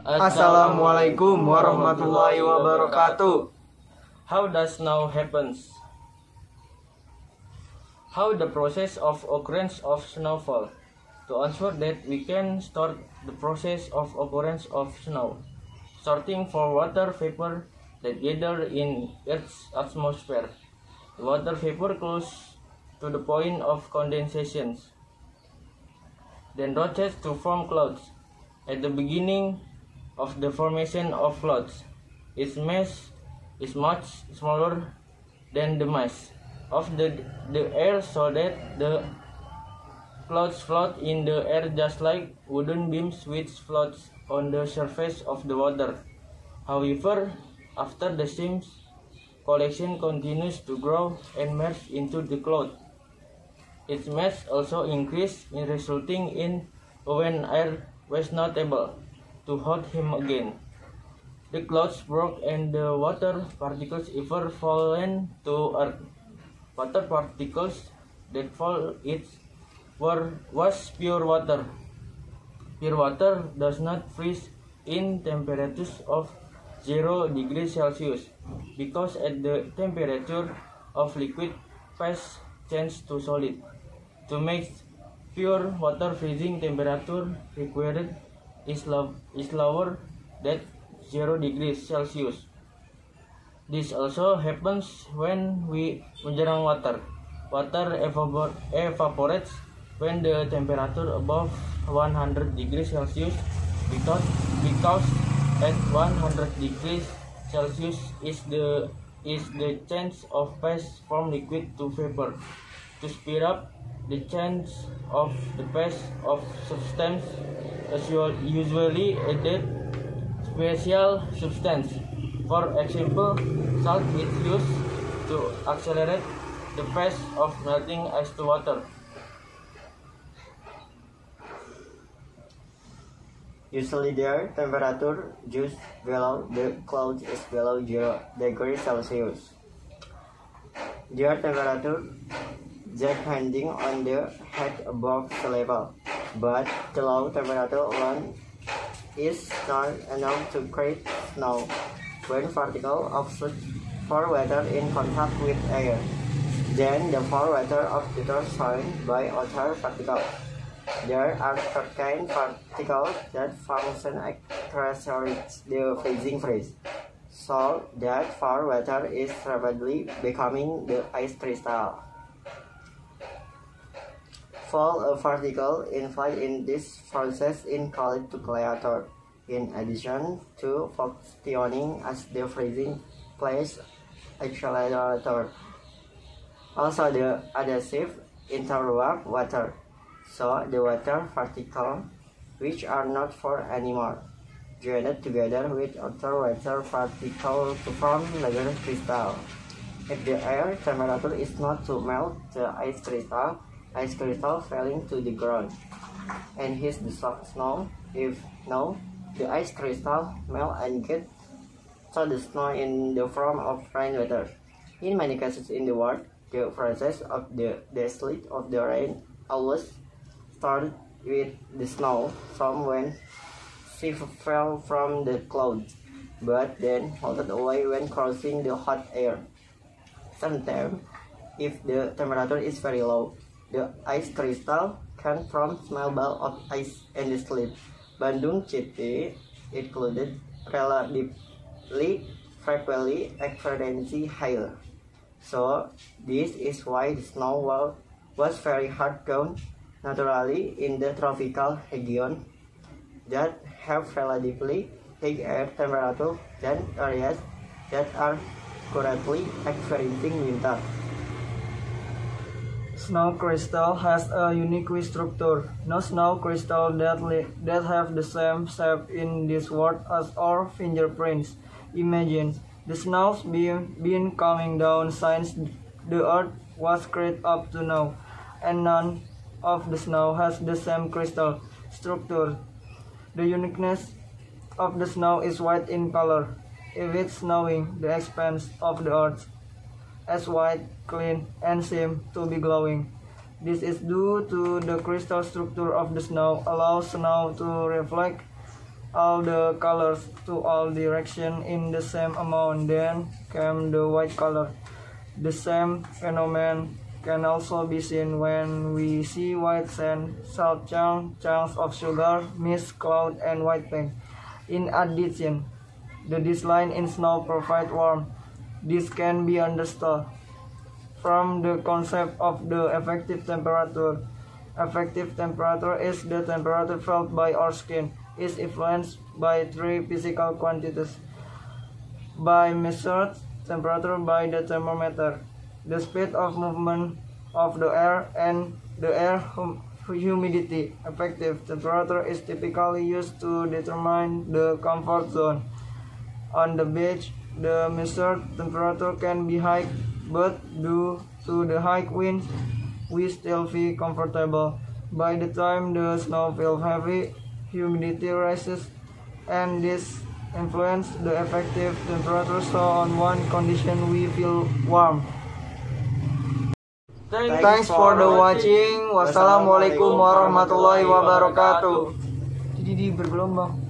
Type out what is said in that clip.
Assalamualaikum warahmatullahi wabarakatuh. How does snow happens? How the process of occurrence of snowfall? To answer that, we can start the process of occurrence of snow, starting for water vapor that gather in Earth's atmosphere. The water vapor close to the point of condensation, then rotates to form clouds. At the beginning of the formation of clouds, its mass is much smaller than the mass of the air, so that the clouds float in the air just like wooden beams which floats on the surface of the water. However, after the steam collection continues to grow and merge into the cloud, its mass also increased, resulting in when air was not able to hold him again. The clouds broke and the water particles ever fallen to earth. Water particles that fall was pure water. Pure water does not freeze in temperatures of 0 degrees Celsius because at the temperature of liquid phase change to solid. To make pure water, freezing temperature required is lower than 0 degrees Celsius. This also happens when we menjerang water. Water evaporates when the temperature above 100 degrees Celsius because at 100 degrees Celsius is the change of phase from liquid to vapor. To speed up the change of the phase of substance, usually added special substance. For example, salt is used to accelerate the phase of melting ice to water. Usually their temperature just below the clouds is below 0 degrees Celsius. Their temperature depending on the height above sea level, but the low temperature alone is not enough to create snow. When particles of such fall water in contact with air, then the fall water of water joined by other particles. There are certain particles that function accelerating the freezing phase, so that fall water is rapidly becoming the ice crystal. Fall a particle involved in this process is called nucleator. In addition to functioning as the freezing phase accelerator, also the adhesive interrupt water, so the water particles, which are not fall anymore, joined together with other water particles to form another crystal. If the air temperature is not to melt the ice crystal falling to the ground, and hits the snow. If no, the ice crystal melt and get to the snow in the form of rainwater. In many cases in the world, the process of the descent of the rain always started with the snow from when she fell from the clouds, but then melted away when crossing the hot air. Sometimes, if the temperature is very low, the ice crystal can form small ball of ice and the slip. Bandung City included relatively frequently experiencing hail. So this is why the snow was very hard ground naturally in the tropical region that have relatively high air temperature than areas that are currently experiencing winter. Snow crystal has a unique structure. No snow crystal that have the same shape in this world as our fingerprints. Imagine the snows been coming down since the earth was created up to now, and none of the snow has the same crystal structure. The uniqueness of the snow is white in color. If it's snowing, the expanse of the earth as white, clean, and seem to be glowing. This is due to the crystal structure of the snow allows snow to reflect all the colors to all directions in the same amount. Then came the white color. The same phenomenon can also be seen when we see white sand, salt chunks of sugar, mist, cloud, and white paint. In addition, the decline in snow provides warmth. This can be understood from the concept of the effective temperature. Effective temperature is the temperature felt by our skin. It is influenced by three physical quantities: by measured temperature by the thermometer, the speed of movement of the air, and the air humidity. Effective temperature is typically used to determine the comfort zone. On the beach, the measured temperature can be high, but due to the high winds, we still feel comfortable. By the time the snow feels heavy, humidity rises, and this influences the effective temperature. So on one condition, we feel warm. Thanks for the watching. Wassalamualaikum warahmatullahi wabarakatuh. Jadi bergelombang.